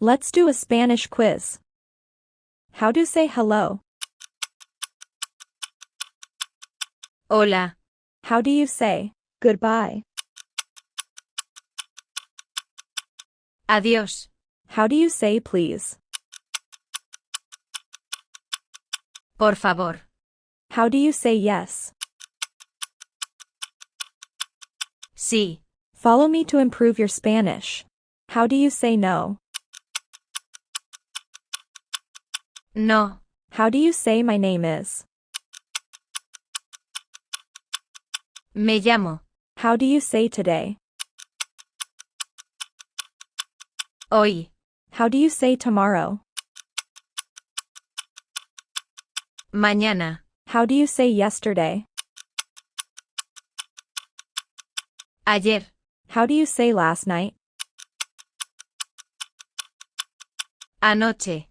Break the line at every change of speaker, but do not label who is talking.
Let's do a Spanish quiz. How do you say hello?
Hola.
How do you say goodbye?
Adiós.
How do you say please?
Por favor.
How do you say yes?
Sí.
Follow me to improve your Spanish. How do you say no?
No.
How do you say my name is?
Me llamo.
How do you say today?
Hoy.
How do you say tomorrow?
Mañana.
How do you say yesterday?
Ayer.
How do you say last night?
Anoche.